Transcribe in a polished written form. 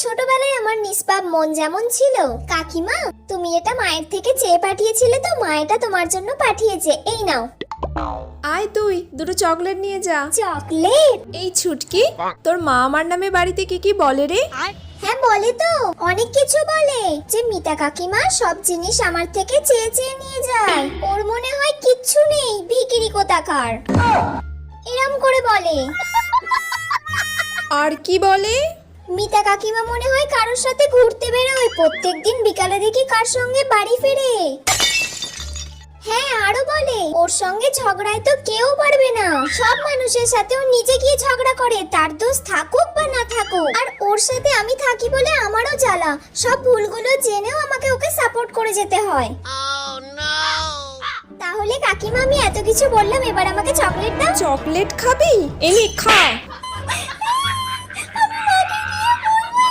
ছোটবেলায় আমার নিষ্পাপ মন যেমন ছিল, কাকিমা তুমি এটা মায়ের থেকে চেয়ে পাঠিয়েছিলে তো মা এটা তোমার জন্য পাঠিয়েছে, এই নাও। আয় তুই দুটো চকলেট নিয়ে যা। চকলেট? এই ছুটকি, তোর মা আমার নামে বাড়িতে কি কি বলে রে? হ্যাঁ বলে তো, অনেক কিছু বলে। যে মিতা কাকিমা সব জিনিস আমার থেকে চেয়ে চেয়ে নিয়ে যায়, ওর মনে হয় কিচ্ছু নেই, ভিখিরি কোথাকার, এরম করে বলে। আর কি বলে? মিতা কাকিমা মনে হয় কারোর সাথে ঘুরতে বেরোয়, প্রত্যেকদিন বিকালে দেখি কার সঙ্গে বাড়ি ফেরে। হ্যাঁ আরো বলে ওর সঙ্গে ঝগড়ায় তো কেউ পারবে না, সব মানুষের সাথে ও নিজে গিয়ে ঝগড়া করে, তার দোষ থাকুক বা না থাকুক। আর ওর সাথে আমি থাকি বলে আমারও জ্বালা, সব ভুলগুলো জেনেও আমাকে ওকে সাপোর্ট করে যেতে হয়। তাহলে কাকিমা আমি এত কিছু বললাম, এবার আমাকে চকলেট দাও। চকলেট খাবি? এনে খা।